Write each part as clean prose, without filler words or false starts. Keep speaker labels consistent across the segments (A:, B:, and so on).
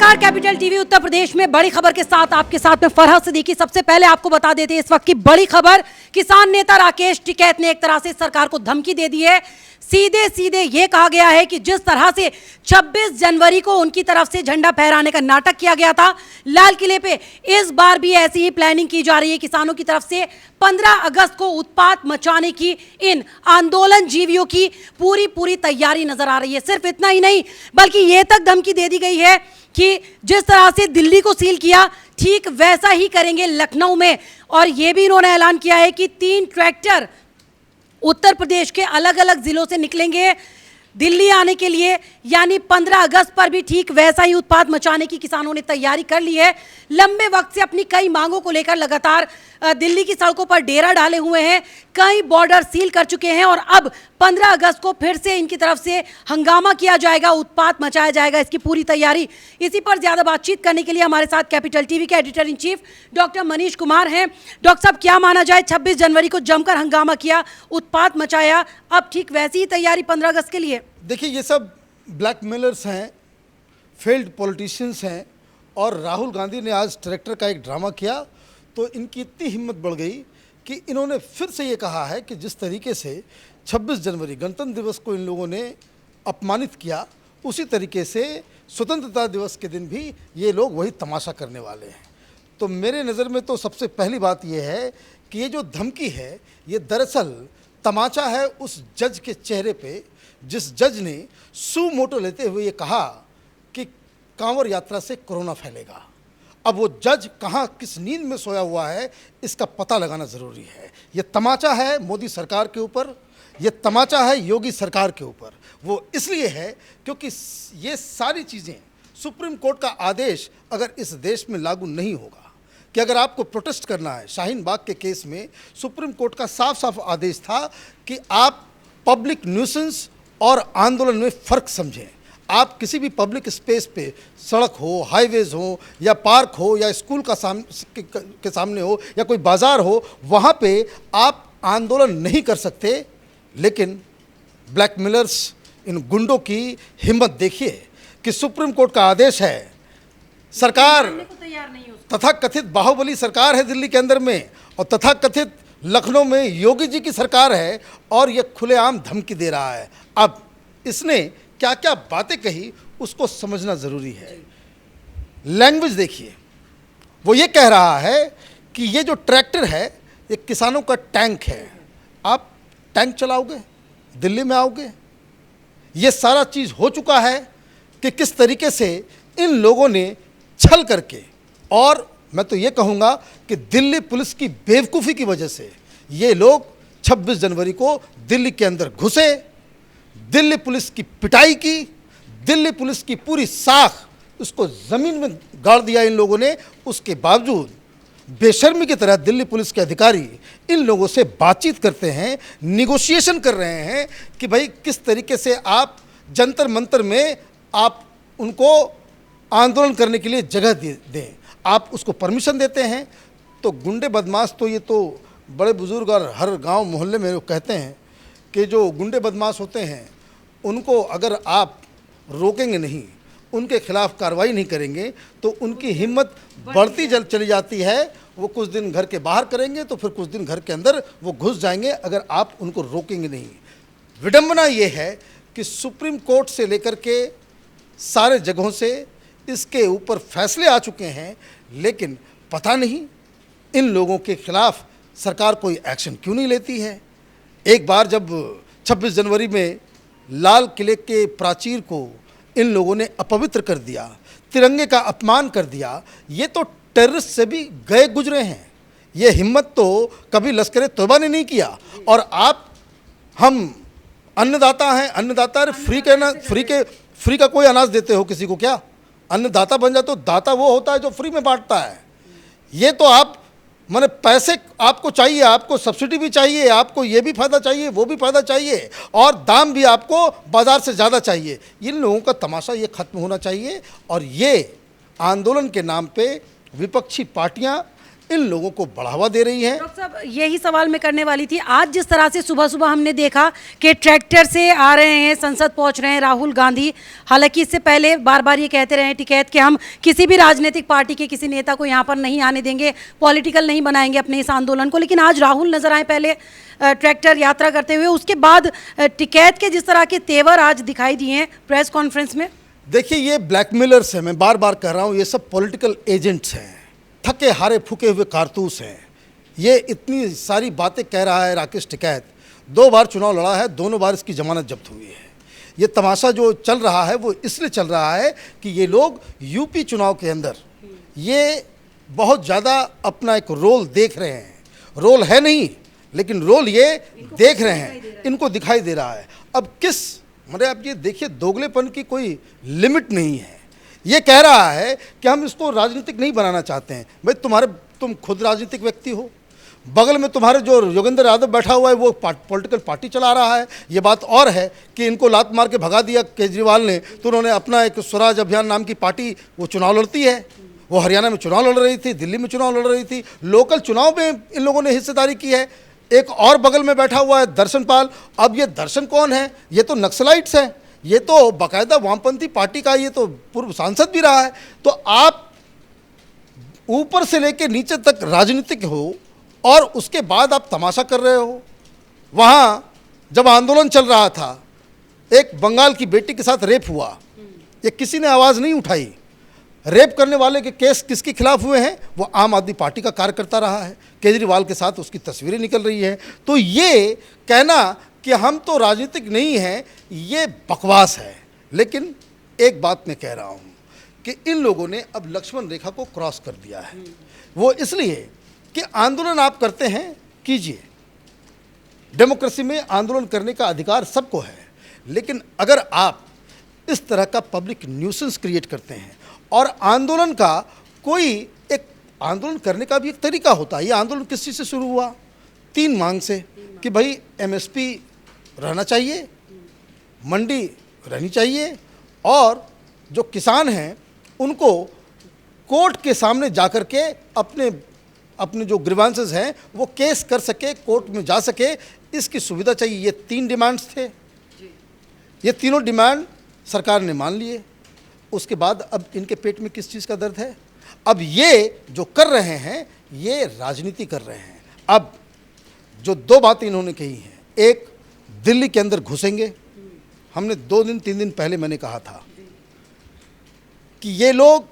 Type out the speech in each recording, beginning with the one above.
A: नमस्कार, capital TV Uttar Pradesh में बड़ी खबर के साथ आपके साथ में फरहत सिद्दीकी। सबसे पहले आपको बता देते हैं इस वक्त की बड़ी खबर। किसान नेता राकेश टिकैत ने एक तरह से सरकार को धमकी दे दी है। सीधे सीधे ये कहा गया है कि जिस तरह से 26 जनवरी को उनकी तरफ से झंडा फहराने का नाटक किया गया था लाल किले पे, इस बार भी ऐसी ही प्लानिंग की जा रही है किसानों की तरफ से। 15 अगस्त को उत्पात मचाने की इन आंदोलन जीवियों की पूरी तैयारी नजर आ रही है। सिर्फ इतना ही नहीं, बल्कि ये तक धमकी दे दी गई है कि जिस तरह से दिल्ली को सील किया, ठीक वैसा ही करेंगे लखनऊ में। और यह भी इन्होंने ऐलान किया है कि 3 ट्रैक्टर उत्तर प्रदेश के अलग अलग जिलों से निकलेंगे दिल्ली आने के लिए, यानी 15 अगस्त पर भी ठीक वैसा ही उत्पात मचाने की किसानों ने तैयारी कर ली है। लंबे वक्त से अपनी कई मांगों को लेकर लगातार दिल्ली की सड़कों पर डेरा डाले हुए हैं, कई बॉर्डर सील कर चुके हैं और अब 15 अगस्त को फिर से इनकी तरफ से हंगामा किया जाएगा, उत्पात मचाया जाएगा, इसकी पूरी तैयारी। इसी पर ज्यादा बातचीत करने के लिए हमारे साथ कैपिटल टीवी के editor in chief doctor Manish Kumar हैं। डॉक्टर साहब, क्या माना जाए, 26 जनवरी को जमकर हंगामा किया, उत्पात मचाया, अब ठीक वैसी ही तैयारी 15 अगस्त के लिए?
B: देखिए, ये सब ब्लैकमेलर्स हैं, फेल्ड पॉलिटिशियंस हैं, और राहुल गांधी ने आज ट्रैक्टर का एक ड्रामा किया तो इनकी इतनी हिम्मत बढ़ गई कि इन्होंने फिर से ये कहा है कि जिस तरीके से 26 जनवरी गणतंत्र दिवस को इन लोगों ने अपमानित किया, उसी तरीके से स्वतंत्रता दिवस के दिन भी ये लोग वही तमाशा करने वाले हैं। तो मेरे नज़र में तो सबसे पहली बात ये है कि ये जो धमकी है, ये दरअसल तमाचा है उस जज के चेहरे पे, जिस जज ने सू मोटो लेते हुए ये कहा कि कांवड़ यात्रा से कोरोना फैलेगा। अब वो जज कहाँ किस नींद में सोया हुआ है, इसका पता लगाना ज़रूरी है। ये तमाचा है मोदी सरकार के ऊपर, ये तमाचा है योगी सरकार के ऊपर। वो इसलिए है क्योंकि ये सारी चीज़ें, सुप्रीम कोर्ट का आदेश अगर इस देश में लागू नहीं होगा कि अगर आपको प्रोटेस्ट करना है, शाहीन बाग के केस में सुप्रीम कोर्ट का साफ साफ आदेश था कि आप पब्लिक न्यूसेंस और आंदोलन में फ़र्क समझें। आप किसी भी पब्लिक स्पेस पे, सड़क हो, हाईवेज हो, या पार्क हो, या स्कूल का के सामने हो, या कोई बाज़ार हो, वहाँ पे आप आंदोलन नहीं कर सकते। लेकिन ब्लैकमेलर्स, इन गुंडों की हिम्मत देखिए कि सुप्रीम कोर्ट का आदेश है, सरकार तथाकथित बाहुबली सरकार है दिल्ली के अंदर में, और तथाकथित लखनऊ में योगी जी की सरकार है, और ये खुलेआम धमकी दे रहा है। अब इसने क्या क्या बातें कही उसको समझना ज़रूरी है। लैंग्वेज देखिए, वो ये कह रहा है कि ये जो ट्रैक्टर है ये किसानों का टैंक है, आप टैंक चलाओगे, दिल्ली में आओगे। ये सारा चीज़ हो चुका है कि किस तरीके से इन लोगों ने छल करके, और मैं तो ये कहूँगा कि दिल्ली पुलिस की बेवकूफ़ी की वजह से ये लोग 26 जनवरी को दिल्ली के अंदर घुसे, दिल्ली पुलिस की पिटाई की, दिल्ली पुलिस की पूरी साख उसको ज़मीन में गाड़ दिया इन लोगों ने। उसके बावजूद बेशर्मी की तरह दिल्ली पुलिस के अधिकारी इन लोगों से बातचीत करते हैं, निगोशिएशन कर रहे हैं कि भाई किस तरीके से आप जंतर मंतर में आप उनको आंदोलन करने के लिए जगह दें। आप उसको परमिशन देते हैं तो गुंडे बदमाश, तो ये तो बड़े बुजुर्ग और हर गांव मोहल्ले में कहते हैं कि जो गुंडे बदमाश होते हैं उनको अगर आप रोकेंगे नहीं, उनके खिलाफ कार्रवाई नहीं करेंगे, तो उनकी हिम्मत बढ़ती चली जाती है। वो कुछ दिन घर के बाहर करेंगे तो फिर कुछ दिन घर के अंदर वो घुस जाएंगे अगर आप उनको रोकेंगे नहीं। विडंबना ये है कि सुप्रीम कोर्ट से लेकर के सारे जगहों से इसके ऊपर फैसले आ चुके हैं, लेकिन पता नहीं इन लोगों के खिलाफ सरकार कोई एक्शन क्यों नहीं लेती है। एक बार जब 26 जनवरी में लाल किले के प्राचीर को इन लोगों ने अपवित्र कर दिया, तिरंगे का अपमान कर दिया, ये तो टेररिस्ट से भी गए गुजरे हैं। ये हिम्मत तो कभी लश्कर तोयबा ने नहीं किया। और आप, हम अन्नदाता हैं, अन्नदाता फ्री का कोई अनाज देते हो किसी को क्या? अन्नदाता बन जाए तो दाता वो होता है जो फ्री में बांटता है। ये तो आप माने पैसे आपको चाहिए, आपको सब्सिडी भी चाहिए, आपको ये भी फ़ायदा चाहिए, वो भी फ़ायदा चाहिए, और दाम भी आपको बाज़ार से ज़्यादा चाहिए। इन लोगों का तमाशा ये ख़त्म होना चाहिए। और ये आंदोलन के नाम पे विपक्षी पार्टियां इन लोगों को बढ़ावा दे रही हैं।
A: डॉक्टर साहब, यही सवाल मैं करने वाली थी। आज जिस तरह से सुबह सुबह हमने देखा कि ट्रैक्टर से आ रहे हैं, संसद पहुंच रहे हैं राहुल गांधी, हालांकि इससे पहले बार बार ये कहते रहे हैं टिकैत कि हम किसी भी राजनीतिक पार्टी के किसी नेता को यहाँ पर नहीं आने देंगे, पॉलिटिकल नहीं बनाएंगे अपने इस आंदोलन को, लेकिन आज राहुल नजर आए पहले ट्रैक्टर यात्रा करते हुए, उसके बाद टिकैत के जिस तरह के तेवर आज दिखाई दिए हैं प्रेस कॉन्फ्रेंस में।
B: देखिए, ये ब्लैकमेलर्स हैं, मैं बार बार कह रहा हूँ, ये सब पॉलिटिकल एजेंट्स हैं, थके हारे फूके हुए कारतूस हैं। ये इतनी सारी बातें कह रहा है राकेश टिकैत, 2 बार चुनाव लड़ा है, दोनों बार इसकी जमानत जब्त हुई है। ये तमाशा जो चल रहा है वो इसलिए चल रहा है कि ये लोग यूपी चुनाव के अंदर ये बहुत ज़्यादा अपना एक रोल देख रहे हैं। रोल है नहीं, लेकिन रोल ये देख रहे हैं, इनको दिखाई दे रहा है। अब किस मतलब आप ये देखिए, दोगलेपन की कोई लिमिट नहीं है। ये कह रहा है कि हम इसको राजनीतिक नहीं बनाना चाहते हैं। भाई तुम खुद राजनीतिक व्यक्ति हो, बगल में तुम्हारे जो योगेंद्र यादव बैठा हुआ है वो पॉलिटिकल पार्टी चला रहा है। ये बात और है कि इनको लात मार के भगा दिया केजरीवाल ने, तो उन्होंने अपना एक स्वराज अभियान नाम की पार्टी वो चुनाव लड़ती है। वो हरियाणा में चुनाव लड़ रही थी, दिल्ली में चुनाव लड़ रही थी, लोकल चुनाव में इन लोगों ने हिस्सेदारी की है। एक और बगल में बैठा हुआ है दर्शन पाल। अब ये दर्शन कौन है? ये तो नक्सलाइट्स हैं, ये तो बाकायदा वामपंथी पार्टी का ये तो पूर्व सांसद भी रहा है। तो आप ऊपर से लेकर नीचे तक राजनीतिक हो और उसके बाद आप तमाशा कर रहे हो। वहाँ जब आंदोलन चल रहा था, एक बंगाल की बेटी के साथ रेप हुआ, ये किसी ने आवाज़ नहीं उठाई। रेप करने वाले के केस किसके खिलाफ हुए हैं? वो आम आदमी पार्टी का कार्यकर्ता रहा है। केजरीवाल के साथ उसकी तस्वीरें निकल रही हैं। तो ये कहना कि हम तो राजनीतिक नहीं हैं, ये बकवास है। लेकिन एक बात मैं कह रहा हूँ कि इन लोगों ने अब लक्ष्मण रेखा को क्रॉस कर दिया है। वो इसलिए कि आंदोलन आप करते हैं, कीजिए, डेमोक्रेसी में आंदोलन करने का अधिकार सबको है, लेकिन अगर आप इस तरह का पब्लिक न्यूसेंस क्रिएट करते हैं और आंदोलन का कोई एक आंदोलन करने का भी एक तरीका होता है। ये आंदोलन किस चीज़ से शुरू हुआ? 3 मांग से कि भाई एमएसपी रहना चाहिए, मंडी रहनी चाहिए, और जो किसान हैं उनको कोर्ट के सामने जाकर के अपने जो ग्रीवांसेस हैं वो केस कर सके, कोर्ट में जा सके, इसकी सुविधा चाहिए। ये 3 डिमांड्स थे। ये तीनों डिमांड सरकार ने मान लिए। उसके बाद अब इनके पेट में किस चीज़ का दर्द है? अब ये जो कर रहे हैं ये राजनीति कर रहे हैं। अब जो 2 बातें इन्होंने कही हैं, एक दिल्ली के अंदर घुसेंगे। हमने 2 दिन 3 दिन पहले मैंने कहा था कि ये लोग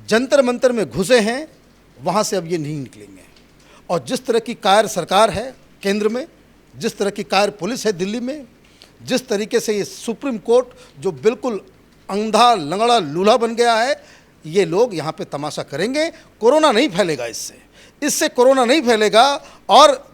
B: जंतर मंतर में घुसे हैं, वहाँ से अब ये नहीं निकलेंगे। और जिस तरह की कायर सरकार है केंद्र में, जिस तरह की कायर पुलिस है दिल्ली में, जिस तरीके से ये सुप्रीम कोर्ट जो बिल्कुल अंधा लंगड़ा लूल्हा बन गया है, ये लोग यहाँ पे तमाशा करेंगे। कोरोना नहीं फैलेगा इससे कोरोना नहीं फैलेगा। और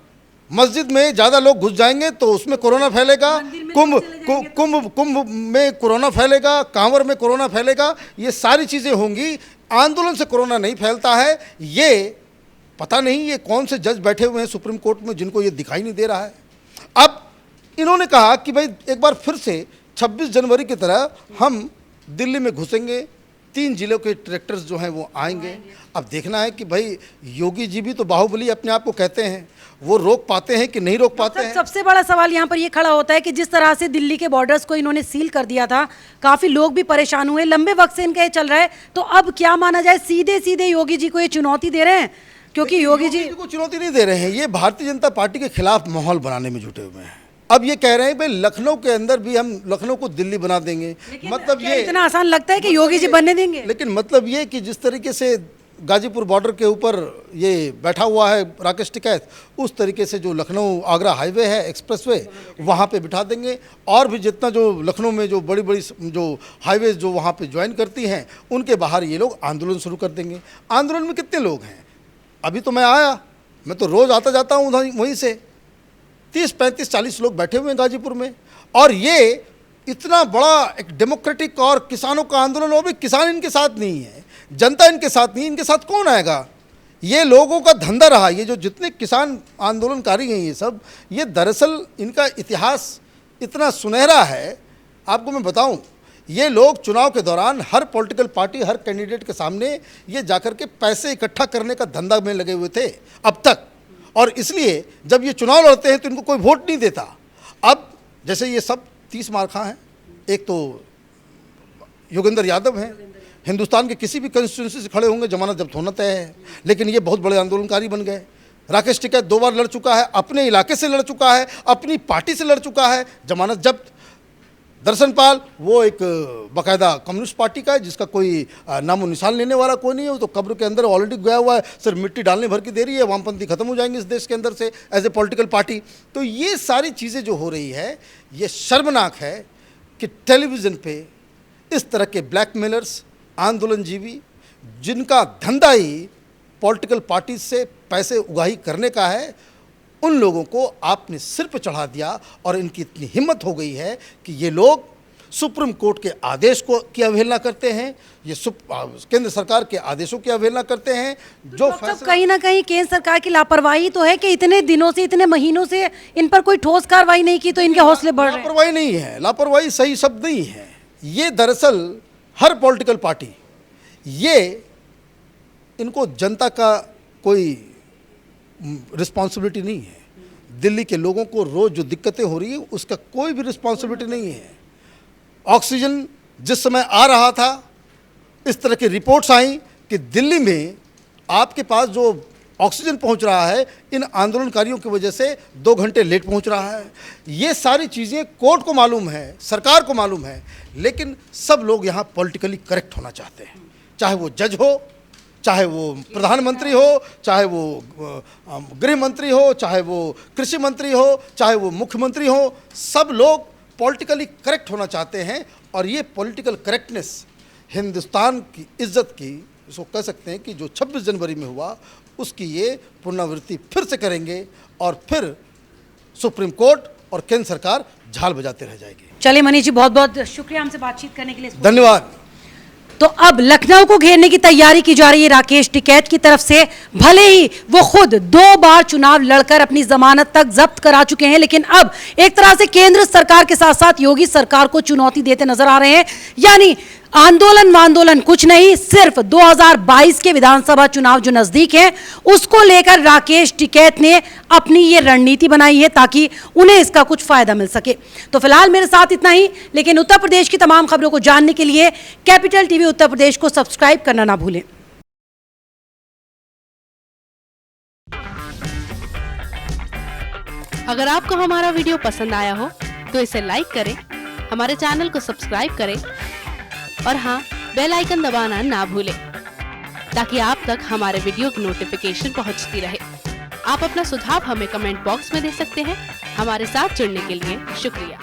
B: मस्जिद में ज़्यादा लोग घुस जाएंगे तो उसमें कोरोना फैलेगा, कुंभ में कोरोना फैलेगा, कांवर में कोरोना फैलेगा, ये सारी चीज़ें होंगी। आंदोलन से कोरोना नहीं फैलता है। ये पता नहीं ये कौन से जज बैठे हुए हैं सुप्रीम कोर्ट में जिनको ये दिखाई नहीं दे रहा है। अब इन्होंने कहा कि भाई एक बार फिर से 26 जनवरी की तरह हम दिल्ली में घुसेंगे, 3 जिलों के ट्रैक्टर्स जो हैं वो आएंगे। अब देखना है कि भाई योगी जी भी तो बाहुबली अपने आप को कहते हैं, वो रोक पाते हैं कि नहीं रोक पाते हैं।
A: सबसे बड़ा सवाल यहाँ पर ये खड़ा होता है कि जिस तरह से दिल्ली के बॉर्डर्स को इन्होंने सील कर दिया था, काफी लोग भी परेशान हुए, लंबे वक्त से इनका ये चल रहा है। तो अब क्या माना जाए, सीधे सीधे योगी जी को ये चुनौती दे रहे हैं? क्योंकि योगी जी
B: को चुनौती नहीं दे रहे हैं, ये भारतीय जनता पार्टी के खिलाफ माहौल बनाने में जुटे हुए हैं। अब ये कह रहे हैं भाई लखनऊ के अंदर भी हम लखनऊ को दिल्ली बना देंगे। मतलब ये
A: इतना आसान लगता है कि योगी जी बनने देंगे?
B: लेकिन मतलब ये कि जिस तरीके से गाजीपुर बॉर्डर के ऊपर ये बैठा हुआ है राकेश टिकैत, उस तरीके से जो लखनऊ आगरा हाईवे है, एक्सप्रेसवे, वहाँ पे बिठा देंगे। और भी जितना जो लखनऊ में जो बड़ी बड़ी जो हाईवेज जो वहाँ पे ज्वाइन करती हैं, उनके बाहर ये लोग आंदोलन शुरू कर देंगे। आंदोलन में कितने लोग हैं? अभी तो मैं आया, मैं तो रोज़ आता जाता हूँ वहीं से, 30, 35, 40 लोग बैठे हुए हैं गाजीपुर में। और ये इतना बड़ा एक डेमोक्रेटिक और किसानों का आंदोलन, वो भी किसान इनके साथ नहीं है, जनता इनके साथ नहीं, इनके साथ कौन आएगा? ये लोगों का धंधा रहा। ये जो जितने किसान आंदोलनकारी हैं ये सब, ये दरअसल इनका इतिहास इतना सुनहरा है। आपको मैं बताऊं, ये लोग चुनाव के दौरान हर पॉलिटिकल पार्टी, हर कैंडिडेट के सामने ये जाकर के पैसे इकट्ठा करने का धंधा में लगे हुए थे अब तक, और इसलिए जब ये चुनाव लड़ते हैं तो इनको कोई वोट नहीं देता। अब जैसे ये सब 30 मार्खा हैं, एक तो योगेंद्र यादव हैं, हिंदुस्तान के किसी भी कंस्टिट्यूंसी से खड़े होंगे जमानत जब्त होना तय है, लेकिन ये बहुत बड़े आंदोलनकारी बन गए। राकेश टिकैत 2 बार लड़ चुका है, अपने इलाके से लड़ चुका है, अपनी पार्टी से लड़ चुका है, जमानत जब्त। दर्शन पाल वो एक बाकायदा कम्युनिस्ट पार्टी का है जिसका कोई नामो निशान लेने वाला कोई नहीं है, वो तो कब्र के अंदर ऑलरेडी गया हुआ है, सिर्फ मिट्टी डालने भर की देरी है, वामपंथी खत्म हो जाएंगे इस देश के अंदर से एज ए पॉलिटिकल पार्टी। तो ये सारी चीज़ें जो हो रही है ये शर्मनाक है कि टेलीविज़न पे इस तरह के ब्लैकमेलर्स, आंदोलनजीवी, जिनका धंधा ही पॉलिटिकल पार्टी से पैसे उगाही करने का है, उन लोगों को आपने सिर पर चढ़ा दिया। और इनकी इतनी हिम्मत हो गई है कि ये लोग सुप्रीम कोर्ट के आदेश को की अवहेलना करते हैं, ये केंद्र सरकार के आदेशों की अवहेलना करते हैं। जो
A: फैसला कहीं ना कहीं केंद्र सरकार की लापरवाही तो है कि इतने दिनों से, इतने महीनों से इन पर कोई ठोस कार्रवाई नहीं की, तो इनके हौसले बढ़ रहे हैं।
B: लापरवाही नहीं है, लापरवाही सही शब्द नहीं है। ये दरअसल हर पॉलिटिकल पार्टी, ये इनको जनता का कोई रिस्पॉन्सिबिलिटी नहीं है। दिल्ली के लोगों को रोज़ जो दिक्कतें हो रही है उसका कोई भी रिस्पॉन्सिबिलिटी नहीं है। ऑक्सीजन जिस समय आ रहा था, इस तरह की रिपोर्ट्स आई कि दिल्ली में आपके पास जो ऑक्सीजन पहुंच रहा है इन आंदोलनकारियों की वजह से 2 घंटे लेट पहुंच रहा है। ये सारी चीज़ें कोर्ट को मालूम है, सरकार को मालूम है, लेकिन सब लोग यहाँ पॉलिटिकली करेक्ट होना चाहते हैं। चाहे वो जज हो, चाहे वो प्रधानमंत्री हो, चाहे वो गृह मंत्री हो, चाहे वो कृषि मंत्री हो, चाहे वो मुख्यमंत्री हो, सब लोग पॉलिटिकली करेक्ट होना चाहते हैं। और ये पॉलिटिकल करेक्टनेस हिंदुस्तान की इज्जत की, इसको कह सकते हैं कि जो 26 जनवरी में हुआ उसकी ये पुनरावृत्ति फिर से करेंगे और फिर सुप्रीम कोर्ट और केंद्र सरकार झाल बजाते रह जाएगी।
A: चलिए मनीष जी, बहुत बहुत शुक्रिया हमसे बातचीत करने के लिए।
B: धन्यवाद।
A: तो अब लखनऊ को घेरने की तैयारी की जा रही है राकेश टिकैत की तरफ से। भले ही वो खुद 2 बार चुनाव लड़कर अपनी जमानत तक जब्त करा चुके हैं, लेकिन अब एक तरह से केंद्र सरकार के साथ साथ योगी सरकार को चुनौती देते नजर आ रहे हैं। यानी आंदोलन कुछ नहीं, सिर्फ 2022 के विधानसभा चुनाव जो नजदीक है उसको लेकर राकेश टिकैत ने अपनी ये रणनीति बनाई है ताकि उन्हें इसका कुछ फायदा मिल सके। तो फिलहाल मेरे साथ इतना ही, लेकिन उत्तर प्रदेश की तमाम खबरों को जानने के लिए कैपिटल टीवी उत्तर प्रदेश को सब्सक्राइब करना ना भूलें।
C: अगर आपको हमारा वीडियो पसंद आया हो तो इसे लाइक करें, हमारे चैनल को सब्सक्राइब करें और हाँ, बेल आइकन दबाना ना भूलें ताकि आप तक हमारे वीडियो की नोटिफिकेशन पहुंचती रहे। आप अपना सुझाव हमें कमेंट बॉक्स में दे सकते हैं। हमारे साथ जुड़ने के लिए शुक्रिया।